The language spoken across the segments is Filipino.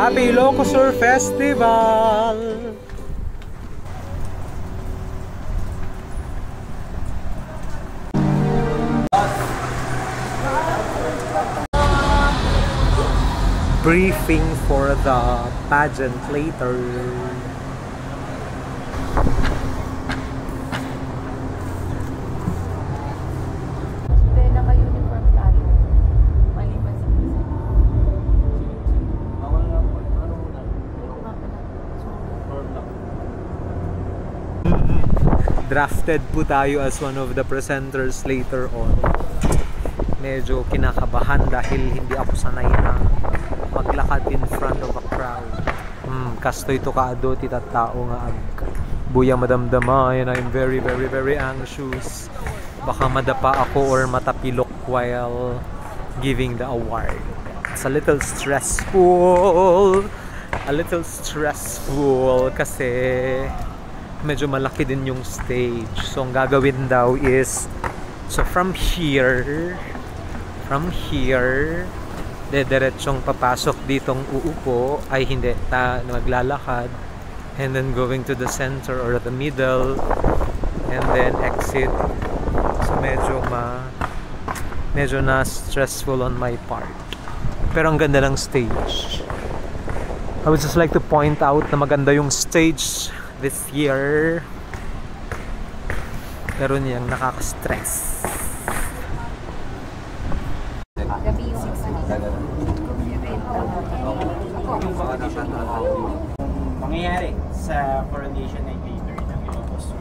Happy Ilocos Festival! Briefing for the pageant later. Drafted po tayo as one of the presenters later on. Medyo kinakabahan dahil hindi ako sanay na maglakad in front of a crowd. Kastoy to kaado tita tao nga ag buya madamdama and I'm very anxious. Baka madapa ako or matapilok while giving the award. It's a little stressful. Kasi medyo malaki din yung stage. So ang gagawin daw is from here diretsyong papasok ditong uupo ay hindi maglalakad and then going to the center or the middle and then exit. So medyo na stressful on my part. Pero ang ganda ng stage. I would just like to point out na maganda yung stage this year, pero niyang nakaka-stress. Mangyayari sa coronation night later ng Ilocos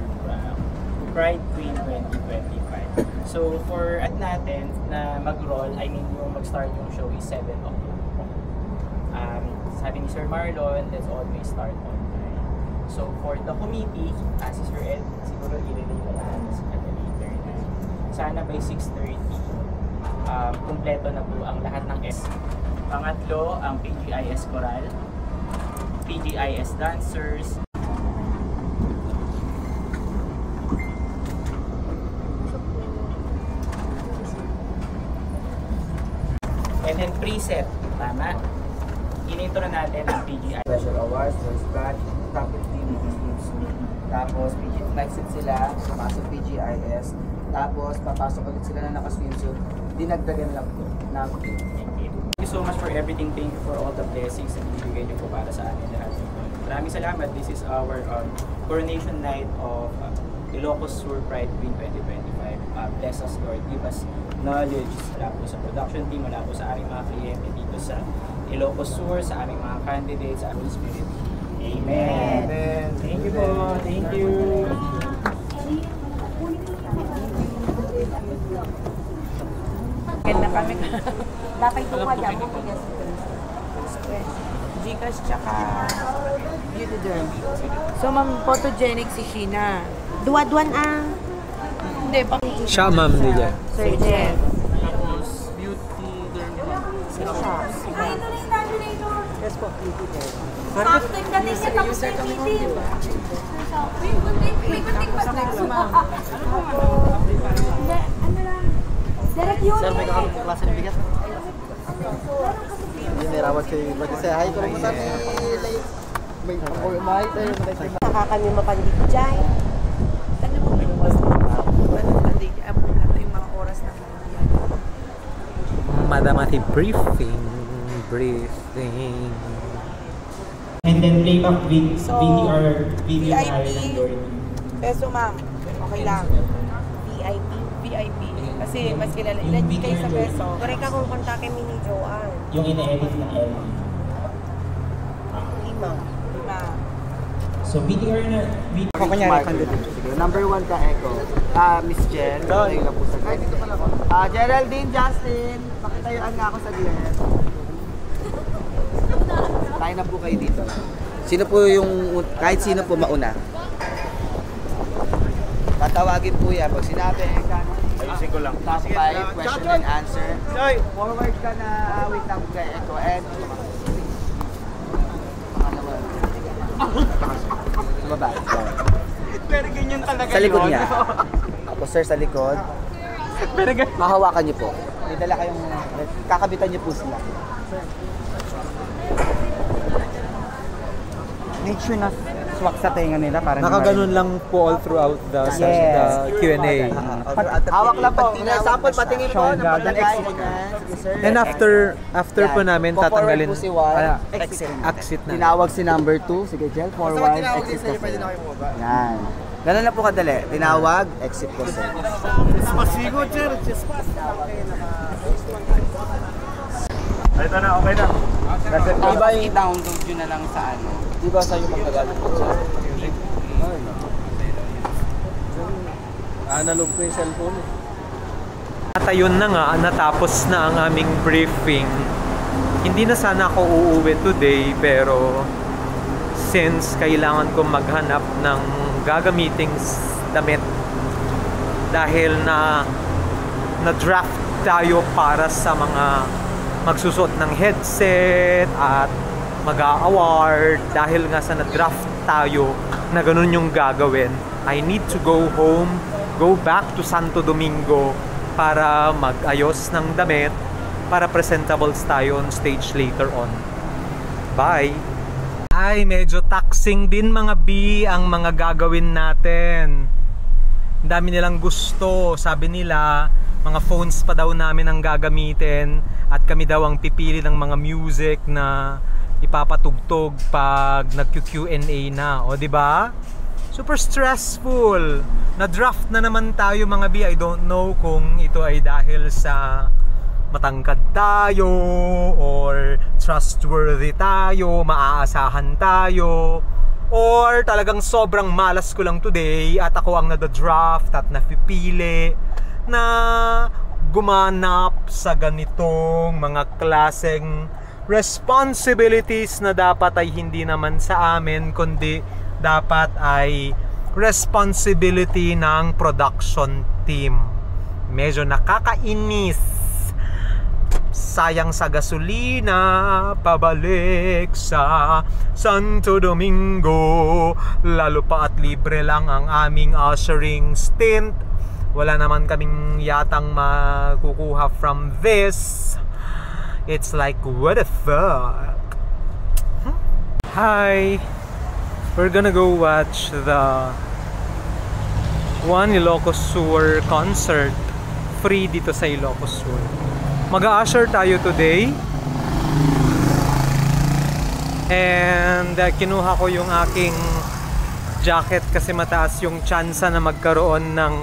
Pride Queen 2025. So for natin na mag-roll, yung mag-start yung show is 7 o'clock. Sabi ni Sir Marlon, let's always start on time. So for the committee, si Sir Ed, siguro i-relay na lahat at the later na. Sana by 6:30, kumpleto na po ang lahat ng S. Pangatlo, ang PGIS Choral, PGIS Dancers, and then preset, tama? Inintro na natin ang PGI Special Awards, first batch, topic team, tapos nag-exit sila, pumasok PGIS, tapos papasok ulit sila na naka-swimsuit, dinagdagan lang po ng team. Thank you so much for everything. Thank you for all the blessings na binibigay niyo po para sa amin lahat. Maraming salamat. This is our coronation night of Ilocos Sur Pride Queen 2025. Bless us, Lord. Give us knowledge mula po sa production team, mula po sa aming mga kliyente dito sa Ilocos Sur, sa aming mga candidates, sa Holy Spirit. Amen. Amen. Thank you po. Thank you. Ganda kami. Dapat ito ka dyan mo. Gcash tsaka Beauty Derm. So, ma'am, photogenic si Sheena. Duwa-duwan ang... Hindi, pang... Siya, ma'am, nila. Sir Jeff. Tapos, Beauty Derm. Sino siya? Yes po, Beauty Derm. After dating niya, tapos na yung meeting. May gunting pa next, ma'am. Ano lang? Direct yun. Sir, may klase ng bigat. Hindi, may rawat kayo. Mag-isa, hi, kung mo saan may pang-ormay tayo. Nakakami mapandig dyan. Ano mo may basta mapandig? Abot na ito yung mga oras na yan. Madamati briefing. And then playback with So, VDR VIP. Ireland. Peso, ma'am. Okay lang. VIP. Kasi mas kilala. Ilan di kayo sa peso? Correct ka kung kontakin mo ni Joanne. Yung ina-edit ng L. 5. So VDR na Ako kunyari, candidate. Number 1 ka, Echo. Miss Jen. Ayun lang po sa guys. Dito pala ako. Geraldine, Justin. Pakitayuan nga ako sa Glen. Tayo na po kayo dito. Sino po yung, kahit sino po mauna? Tatawagin po yan. Pag sinabi, ayusin ko lang. top 5, question and answer. Forward ka na, wait lang po kay Echo. And, sa baba. Pero ganyan talaga Sa likod niya. Ako sir, sa likod. Pero ganyan. Mahawakan niyo po. May dala kayong, kakabitan niyo po sila. make sure na swak sa tenga nila para Nakaganon lang po all throughout the Q&A. Hawak lang po. Example, patingin po na paglagay. And after po namin tatanggalin si Juan, exit na. tinawag si number 2, sige Jel, forward, exit po sir. Yan. Ganun na po kadali. Tinawag, exit po sir. Ito na, okay na. Iba yung i-download yun na lang sa ano. Di ba sa'yo pagkagamit po sa analog po yung cellphone eh. At ayun na nga, natapos na ang aming briefing. Hindi na sana ako uuwi today, pero since kailangan ko maghanap ng gagamiting damit dahil na draft tayo para sa mga magsusot ng headset at mag-a-award, dahil nga sa na-draft tayo na ganun yung gagawin, I need to go home, go back to Santo Domingo para mag-ayos ng damit para presentables tayo on stage later on. Bye! Ay, medyo taxing din mga B ang mga gagawin natin. Ang dami nilang gusto. Sabi nila, mga phones pa daw namin ang gagamitin at kami daw ang pipili ng mga music na ipapatugtog pag nag-Q&A na. O, di ba? Super stressful. Na-draft na naman tayo mga B. I don't know kung ito ay dahil sa matangkad tayo or trustworthy tayo, maaasahan tayo, or talagang sobrang malas ko lang today at ako ang nada-draft at napipili na gumanap sa ganitong mga klaseng responsibilities na dapat ay hindi naman sa amin kundi dapat ay responsibility ng production team. Medyo nakakainis. Sayang sa gasolina pabalik sa Santo Domingo, lalo pa at libre lang ang aming ushering stint. Wala naman kaming yatang makukuha from this. It's like, what the fuck? Hi! We're gonna go watch the One Ilocos Sur concert. Free dito sa Ilocos Sur. Mag-a-usher tayo today. And kinuha ko yung aking jacket kasi mataas yung tsansa na magkaroon ng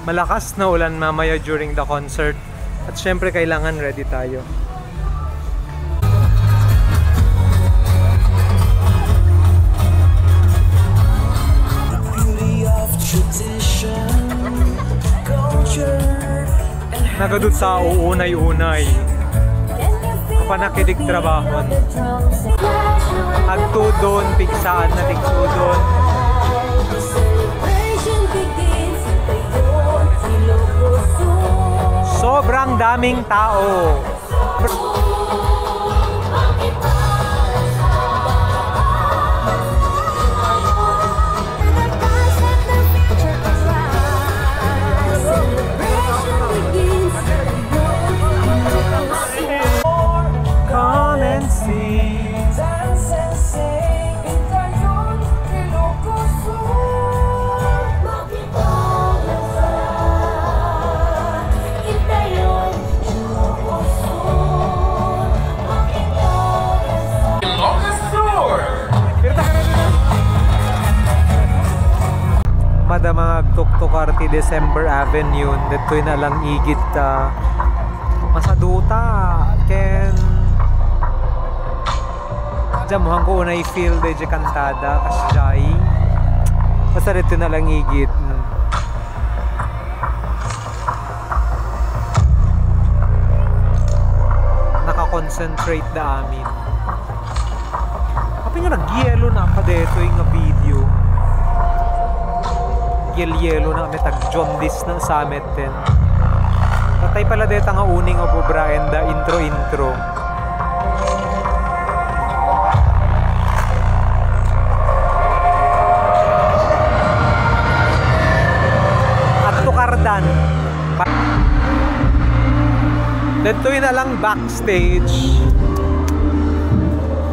malakas na ulan mamaya during the concert. At syempre kailangan ready tayo. Nagadud sa uunay-unay panakidig trabahon agtudon pigsaan na tigtudon sobrang daming tao. Mga tuktukarte December Avenue dito'y na lang igit masaduta ken jamuhan ko unay feel de kantada kasjay basta dito na lang igit nakakonsentrate da amin kapag nga nag-yelo na pa dito yung video yelo na kami tag-jondis na sa amin din. Tatay pala dito nga uning o bubraen da intro. At tukardan. Dito'y na lang backstage.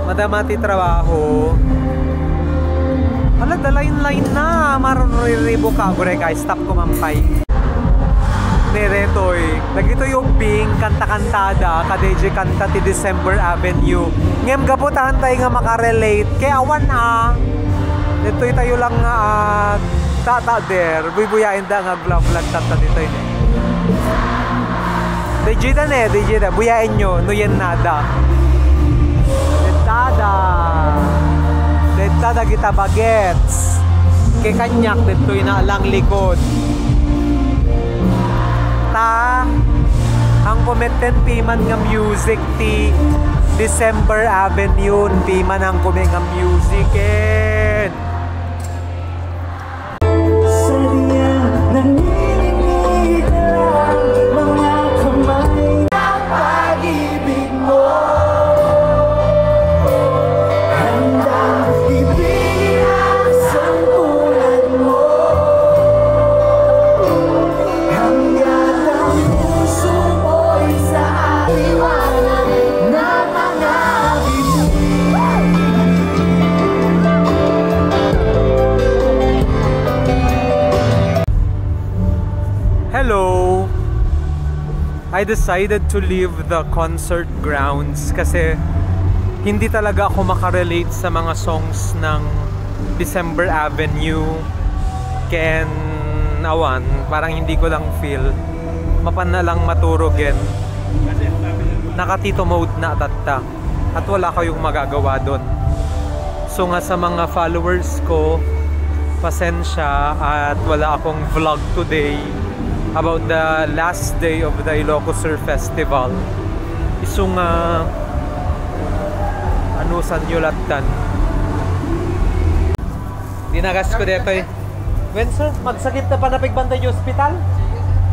Madamati trabaho. Ala, dalain-lain na. Marunong ka. Gure ka, stop ko mampay. Neretoy. Nagito yung Bing, kanta-kantada. Kadeje kanta ti December Avenue. Ngem gaputahan tayo nga makarelate. Kaya awan Dito'y tayo lang nga tata der. Buyain da nga vlog tata dito yun. Dejita ne, dejita. Buyain nyo. Nuyen nada. Detada kita bagets. Kay kanyak dito'y na lang likod. Ang komenten piman nga music ti December Avenue. Piman ang komen nga music Hello! I decided to leave the concert grounds kasi hindi talaga ako makarelate sa mga songs ng December Avenue. Ken awan, parang hindi ko lang feel. Mapan na lang maturogin. Nakatito mode na tatta. At wala kayong magagawa doon. So nga sa mga followers ko, pasensya at wala akong vlog today about the last day of the Ilocos Sur Festival. Isung ano san yulatan. Dinagas ko dito eh. When sir, magsakit na pa na pigbantay yung hospital?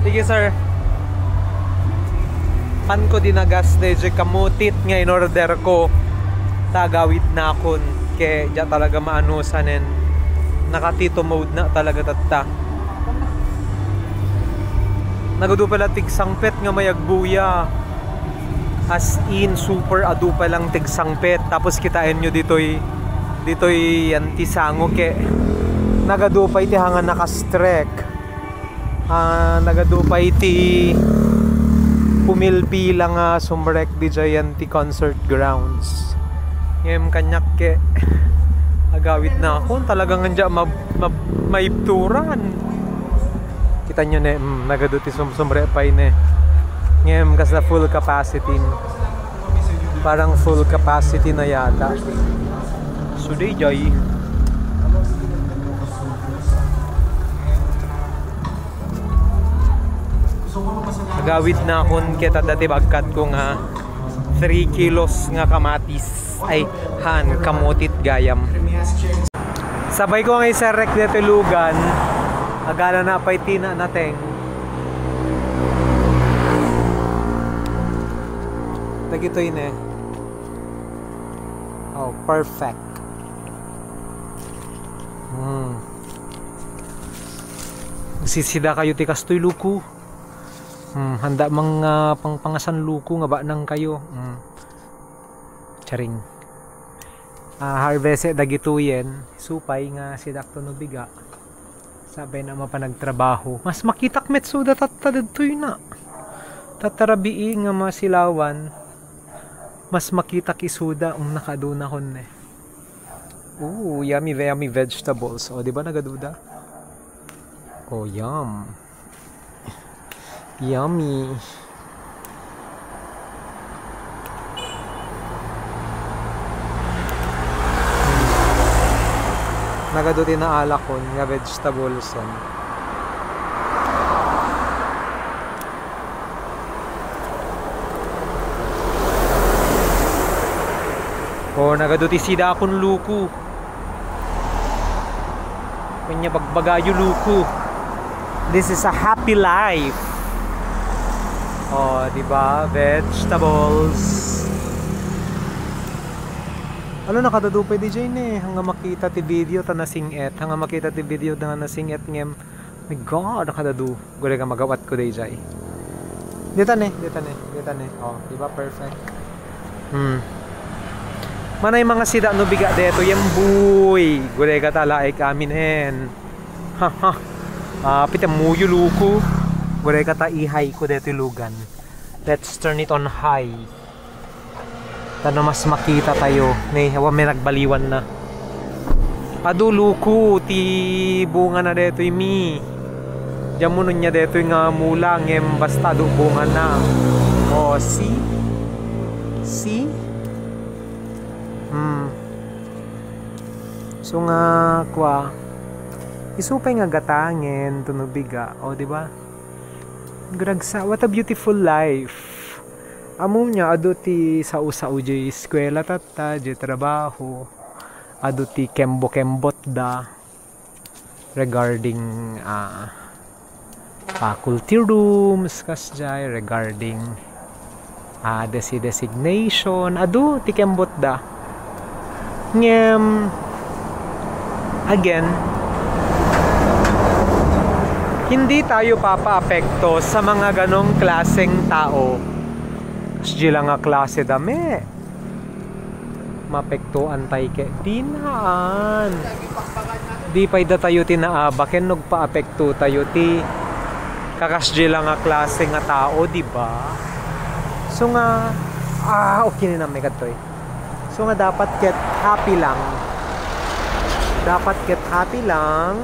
Sige sir. Pan ko dinagas deje kamutit nga in order ko tagawit na akon kaya dyan talaga maanusanin. Nakatito mode na talaga tatta. Nagado pala tigsangpet nga mayagbuya. As in super adu pa lang tigsangpet. Tapos kitain nyo dito'y antisango ke. Nagado pa iti hangan nakastrek. Nagado pa iti pumilpi lang sumrek di Gianti Concert Grounds. Ngem kanyak ke. Agawit na ako. Talagang nga maipturan. Kita nyo ne, nagaduti sumsumre pa ne. Ngayon kasi full capacity. Parang full capacity na yata. So di jay. Agawid na akong kita dati bagkat ko nga 3 kilos nga kamatis. Ay, kamutit gayam. Sabay ko nga isarek na tulugan. Agala na pa'y tina natin. Nagito yun eh. Oh, perfect. Sisida kayo ti kastoy luko. Handa mga pangpangasan luko nga ba nang kayo. Charing. Harvest dagituyen. Supay nga si Dr. Nubiga. Sabay na mapanagtrabaho. Mas makitak metsuda tatadadtoy na. Tatarabii nga masilawan. Mas makitak isuda nakaduna kon eh. Ooh, yummy vegetables. O, di ba nagaduda? Oh, yum. Yummy. Nagaduti na alakon nga vegetables yan. O nagaduti sida akon luko. Kanya bagbagayo luko. This is a happy life. O diba? Vegetables. Ano nakadadupay di dyan eh. Hanga makita ti video ta nasing-et. Hanga makita ti video ta nasing-et ngem. My God, nakadadu. Guli ka magawat ko di dyan. Dito ne. O, diba perfect? Manay mga sida no biga deto yung buy. Gulay ka talaik aminen. Haha. Pita muyo luko. Gulay ka ta ihay ko deto lugan. Let's turn it on high. Tano mas makita tayo. May nagbaliwan na. Aduluko ti bunga na deto mi. Diyan mo nun niya deto yung mulang yung basta do bunga na. Oh, see? See? So nga kwa isupay nga gatangin tunubiga o di ba? Gragsa, what a beautiful life. Amo nya adu ti sao-sao di eskwela tata di trabaho. Adu ti kembot da regarding faculty rooms kasjay regarding designation adu ti kembot da. Ngem again, hindi tayo papaapekto sa mga ganong klaseng tao. Kasi lang nga klase dami. Mapektuan tayo ke. Di naan. Di pa ida tayo tinaabaken, nagpaapekto tayo ti kakasdi lang nga klase nga tao, di ba? So nga, okay na namin katoy. So nga dapat get happy lang. Dapat get happy lang.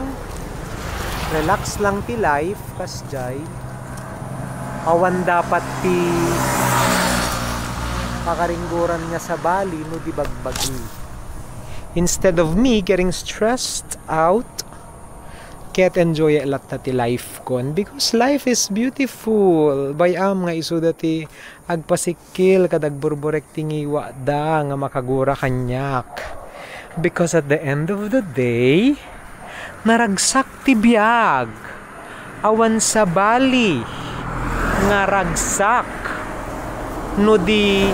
Relax lang ti life kasjay. Awan dapat ti pakaringguran nga sa Bali no di bagbagi. Instead of me getting stressed out, get enjoy a lot na ti life kon because life is beautiful. Bayam nga isu dati agpasikil kadag burburek tingiwa da nga makagura kanyak. Because at the end of the day, naragsak ti biag. Awan sa Bali nga ragsak. No di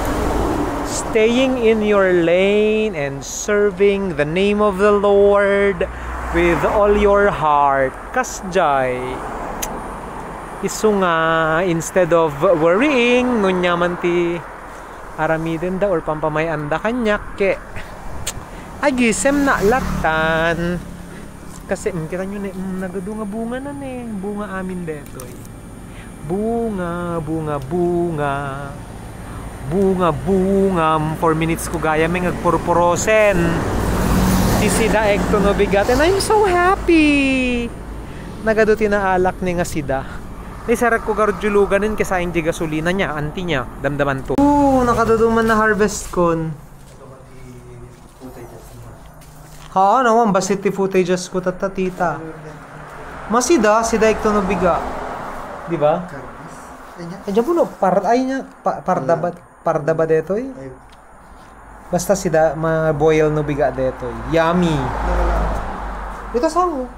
staying in your lane and serving the name of the Lord with all your heart. Kasjay. Isu nga instead of worrying nunya man ti aramiden da or pampamayan da kanyak ke agisem na latan kasi kita nyo na nagadunga bunga na ne bunga amin detoy bunga 4 minutes ko gaya may nagpurpurosen sisida ekto no bigat and I'm so happy nagaduti na alak ni nga sida ni sarak ko garjuluganin kasi hindi gasolina niya anti niya damdaman to nakaduduman na harvest kon. Haa naman, basit ti footages ko tita. Masida, sida ikto no biga. Di ba? Diyan po no, parda ba detoy? Basta sida, ma-boil no biga detoy. Yummy. Ito sa mo.